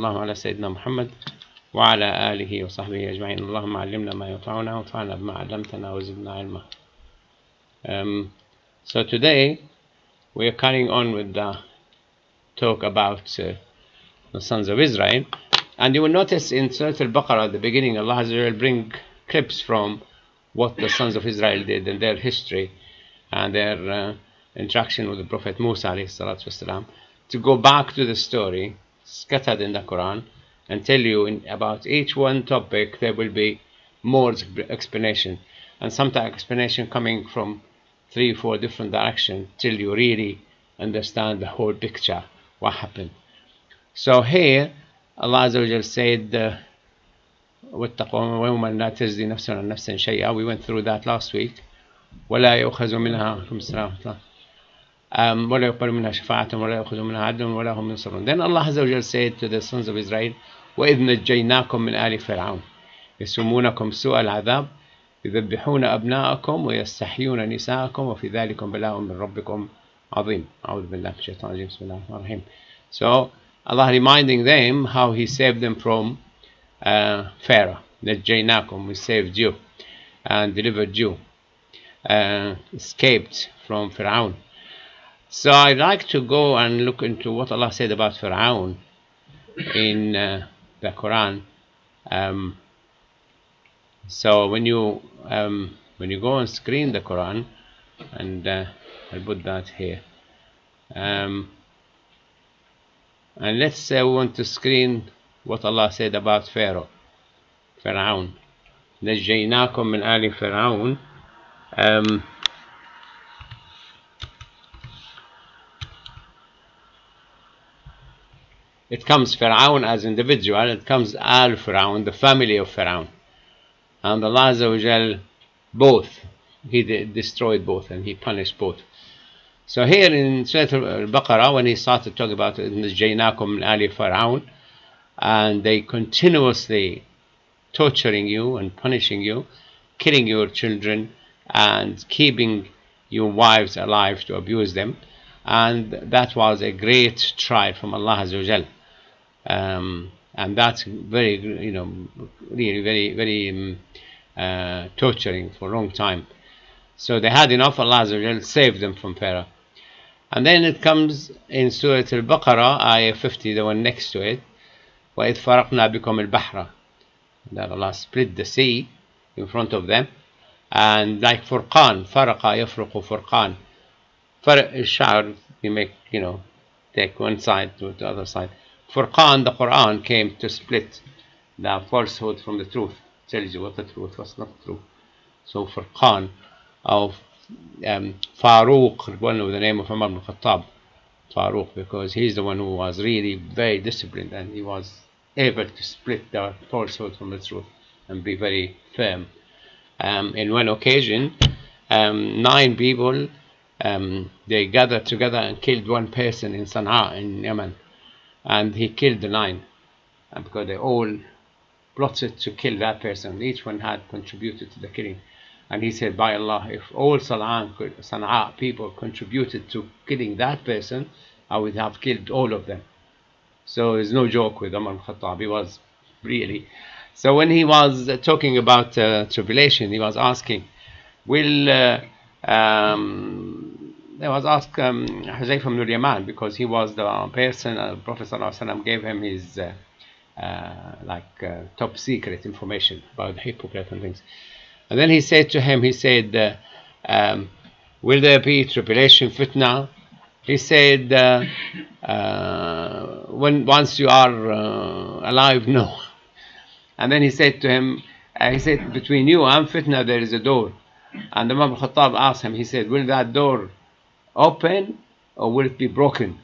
الله على سيدنا محمد وعلى آله وصحبه أجمعين. اللهم علمنا ما ينفعنا وانفعنا بما علمتنا وزدنا علما. So today we are carrying on with the talk about the sons of Israel, and you will notice in Suratul Baqarah at the beginning Allah will bring clips from what the sons of Israel did and their history and their interaction with the Prophet Musa والسلام, to go back to the story scattered in the Quran and tell you about each one topic. There will be more explanation, and sometimes explanation coming from 3-4 different directions till you really understand the whole picture, what happened. So here Allah Azza wa Jal said وَاتَّقُوا يَوْمًا لَا تَجْزِي نَفْسٌ عَنْ نَفْسٍ شَيْئًا. We went through that last week. وَلَا يُؤْخَذُ مِنْهَا ولا يقبل منها شفاعة ولا يأخذ منها عدل ولا هم ينصرون. Then Allah Azza wa Jal said to the sons of Israel, وَإِذْ نَجَّيْنَاكُمْ مِنْ آلِ فِرْعَوْنَ يَسُومُونَكُمْ سُوءَ الْعَذَابِ يذبحون أبناءكم ويستحيون نساءكم وفي ذلكم بلاء من ربكم عظيم. أعوذ بالله من الشيطان الرجيم. بسم الله الرحمن الرحيم. So Allah reminding them how He saved them from Pharaoh. نَجَّيْنَاكُمْ, we saved you and delivered you, escaped from Pharaoh. So I'd like to go and look into what Allah said about Pharaoh in the Quran. So when you go on screen the Quran, and I'll put that here, and let's say we want to screen what Allah said about Pharaoh. نجيناكم من آل فرعون. It comes Pharaoh as individual, it comes Al Pharaoh, the family of Pharaoh. And Allah Azza wa Jal, both, He destroyed both and He punished both. So here in Surah Al-Baqarah, when He started talking about نَجَّيْنَاكُمْ مِنْ آلِ فَرْعَوْنَ, and they continuously torturing you and punishing you, killing your children and keeping your wives alive to abuse them, and that was a great trial from Allah Azza wa Jal. And that's very, really very torturing for a long time. So they had enough. Allah Azza wa Jal saved them from Pharaoh. And then it comes in Surah Al-Baqarah, ayah 50, the one next to it, وَإِذْ فَرَقْنَا بِكُمُ الْبَحْرَ, that Allah split the sea in front of them. And like Furqan, فَرَقَ يَفْرُقُ فُرْقَان, Sha'ar, you make, take one side to the other side. Furqan, the Quran, came to split the falsehood from the truth, tells you what the truth, what's not true. So Furqan of Farooq, one with the name of Umar ibn Khattab, Farooq, because he's the one who was really very disciplined and he was able to split the falsehood from the truth and be very firm. In one occasion, 9 people, they gathered together and killed one person in Sana'a in Yemen, and he killed the 9, and because they all plotted to kill that person, each one had contributed to the killing. And he said, by Allah, if all Sana'a people contributed to killing that person, I would have killed all of them. So there's no joke with Umar al-Khattab. He was really. So when he was talking about tribulation, he was asking, there was asked Huzayfa ibn al-Yaman, because he was the person the Prophet ﷺ gave him his top secret information about the hypocrite and things. And then he said to him, will there be tribulation, fitna? He said, once you are alive, no. And then he said to him, between you and fitna there is a door. And Imam al-Khattab asked him, he said, will that door open or will it be broken?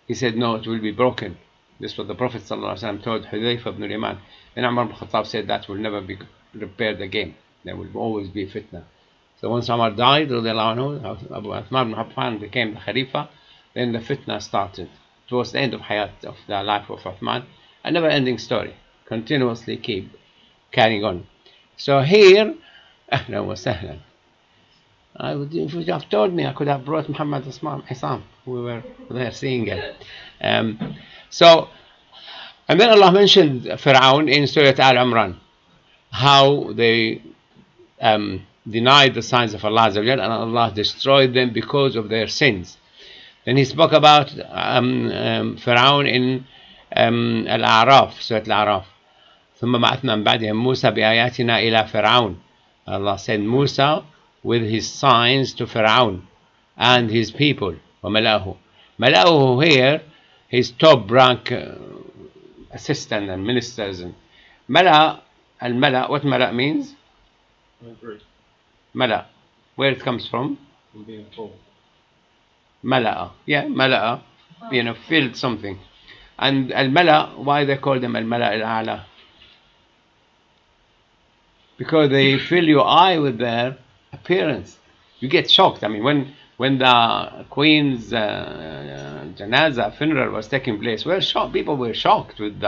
He said, no, it will be broken. This is what the Prophet ﷺ told Hudayfa ibn al-Yaman. Then Umar al-Khattab said, that will never be repaired again. There will always be fitna. So once Umar died, Abu Uthman ibn Affan became the Khalifa, then the fitna started. It was the end of hayat, of the life of Uthman. A never-ending story, continuously keep carrying on. So here, ahlan wa sahlan. If you have told me, I could have brought Muhammad Issam. We were there seeing it. So And then Allah mentioned Pharaoh in Surah Al-Imran, how they denied the signs of Allah and Allah destroyed them because of their sins. Then he spoke about Pharaoh in Al-A'raf, Surah Al-A'raf. ثم بعثنا من بعدهم موسى بآياتنا إلى فرعون. Allah sent Musa with his signs to Pharaoh and his people. وملأه. ملأه here, his top rank assistant and ministers. And Mala, al-Mala, what Mala means? Mala, where it comes from? From being full. Mala'a, yeah, Mala'a, you know, filled something. And al-Mala, why they call them al-Mala al-A'la? Because they fill your eye with their appearance. You get shocked. I mean, when the Queen's janaza funeral was taking place, people were shocked with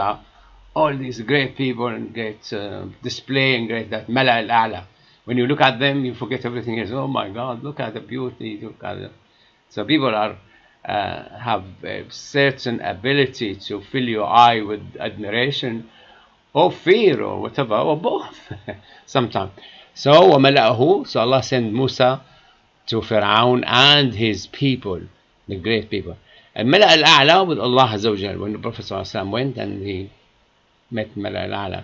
all these great people and great display and great that Mala al-A'la. When you look at them, you forget everything else. Oh my God, look at the beauty. Look at the... So people have a certain ability to fill your eye with admiration or fear or whatever, or both sometimes. So وَمَلَأَهُ, so Allah sent Musa to Pharaoh and his people, the great people. And Mala al-A'la with Allah Azza wa Jal, when the Prophet ﷺ went and he met Mala al-A'la.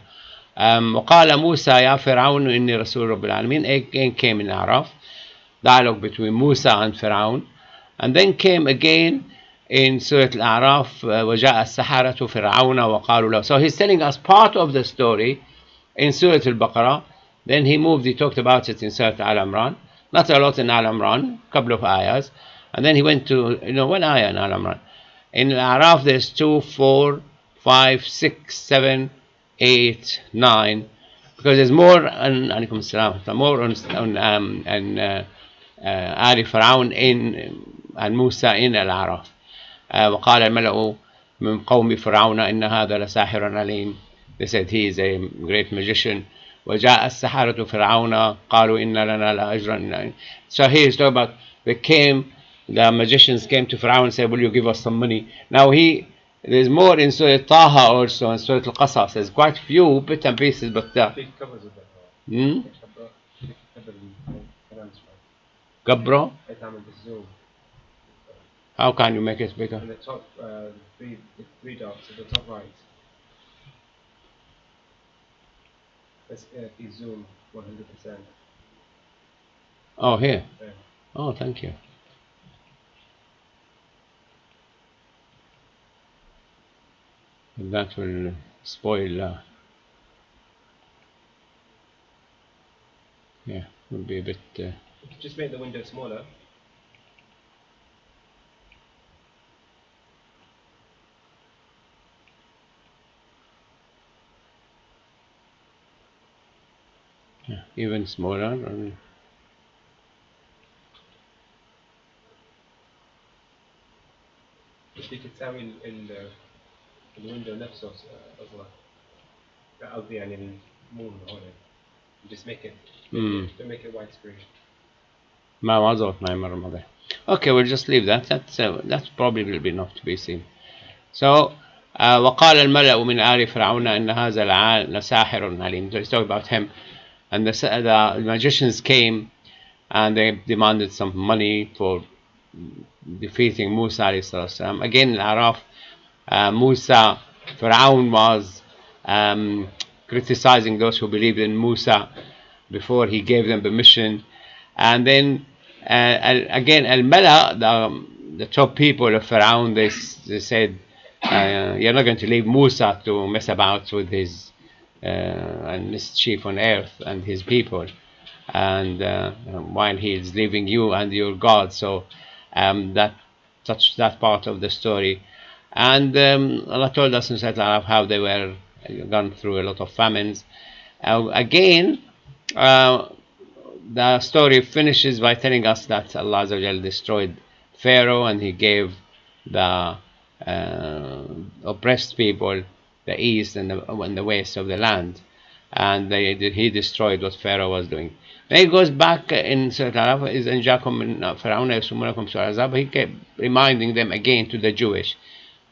وقال موسى يا فرعون إني رسول رب العالمين. Again came in Araf, dialogue between Musa and Pharaoh. And then came again in Surah Al-A'raf, وَجَاءَ السَّحَرَةُ فِرْعَوْنَ وَقَالُوا لَهُ. So he's telling us part of the story in Surah Al-Baqarah. Then he talked about it in Surah Al-Imran. Not a lot in Al-Imran, a couple of ayahs. And then he went to, one ayah in Al-Imran. In Al-A'raf there's 2, 4, 5, 6, 7, 8, 9. Because there's more on, alaykum salam, more on Ali Pharaoh and Musa in Al-A'raf. وقال الملأ من قوم فرعون إن هذا لساحر عليم. They said he is a great magician. وجاء السحرة فرعون قالوا إن لنا لأجرا. So here he's talking about the magicians came to Pharaoh and said, will you give us some money? Now there's more in Surah Taha also, in Surah Al-Qasas. There's quite few bits and pieces, but Gabro? How can you make it bigger? In the top, three dots at the top right. Let's zoom 100%. Oh, here. Yeah. Oh, thank you. That will spoil. Yeah, will be a bit. Just make the window smaller. Yeah, even smaller. بدك تساوي الويندو نفسه أصغر. قصدي يعني مو هون. Just make it widescreen. ما ظبط معي مرة ماضية. Okay, we'll just leave that. That's probably will be enough to be seen. So وقال الملأ من آل فرعون إن هذا لساحر عليم. So he's talking about him. And the magicians came and they demanded some money for defeating Musa alayhi salam. Again in Araf, Pharaoh was criticizing those who believed in Musa before he gave them permission. And then again Al-Mala, the top people of Pharaoh, they said, you're not going to leave Musa to mess about with his and mischief on earth and his people, and while he is leaving you and your God. So that touched that part of the story. And Allah told us in Surah Al-Araf how they were gone through a lot of famines. Again, the story finishes by telling us that Allah Azza wa Jal destroyed Pharaoh and he gave the oppressed people the east and the west of the land, and he destroyed what Pharaoh was doing. Then he goes back in Surah Al-Araf, is in Jacob Pharaoh, he kept reminding them again to the Jewish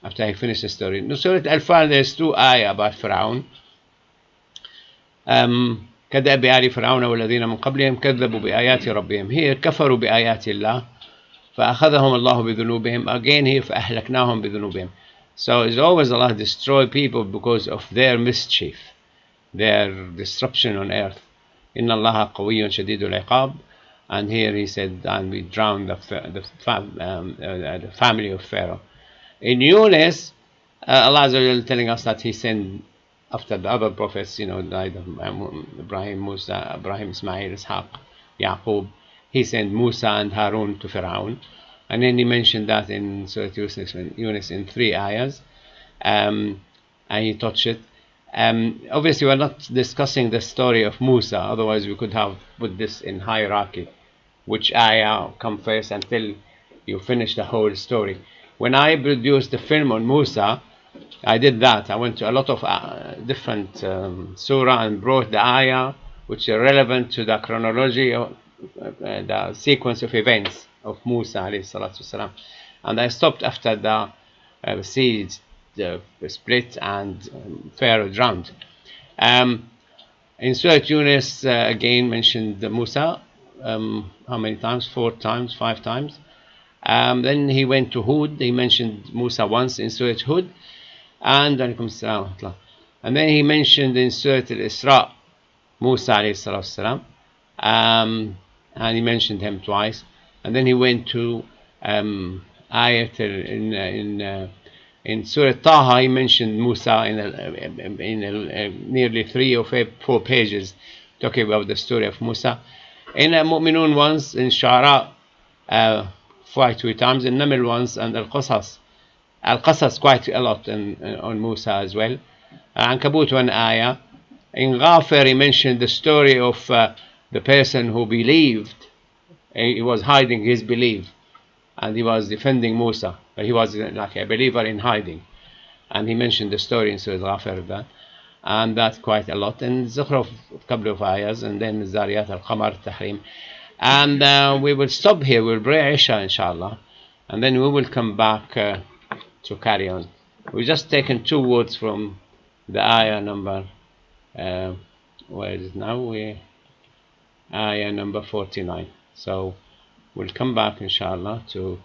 after he finished the story. In Surah Al-Fal, there's 2 ayah about Pharaoh. كدأب آل فرعون والذين من قبلهم كذبوا بآيات ربهم. Here كفروا بآيات الله فأخذهم الله بذنوبهم. Again here فأهلكناهم بذنوبهم. So it's always Allah destroy people because of their mischief, their disruption on earth. إن الله قوي شديد العقاب. And here he said, and we drowned the family of Pharaoh. In Yunus, Allah is telling us that he sent, after the other prophets, died of Ibrahim, Musa, Ibrahim, Ismail, Ishaq, Yaqub, he sent Musa and Harun to Pharaoh. And then he mentioned that in Surah Yunus in 3 ayahs, and he touched it. Obviously, we're not discussing the story of Musa, otherwise we could have put this in hierarchy, which ayah come first until you finish the whole story. When I produced the film on Musa, I did that. I went to a lot of different surah and brought the ayah which are relevant to the chronology of the sequence of events of Musa alayhi salatu wasalam. And I stopped after the sea split and Pharaoh drowned. In Surah Yunus again mentioned Musa, how many times? 4 times, 5 times. Then he went to Hud. He mentioned Musa once in Surah Hud, and then he mentioned in Surah Al-Isra Musa alayhi salatu wasalam, and he mentioned him twice. And then he went to ayat in Surah Taha. He mentioned Musa in nearly 3 or 4 pages, talking about the story of Musa. In Mu'minun once, in Shu'ara 2 times, in Naml once, and Al-Qasas quite a lot on Musa as well. Ankabut 1 ayah. In Ghafir he mentioned the story of the person who believed. He was hiding his belief and he was defending Musa, but he was like a believer in hiding, and he mentioned the story in Surah Ghafir of that, and that's quite a lot. And Zukhruf a couple of ayahs, and then Zariyat al-Qamar Tahrim. And we will stop here. We'll pray Isha inshallah, and then we will come back to carry on. We've just taken 2 words from the ayah number where is it now? Ayah number 49. So we'll come back inshallah to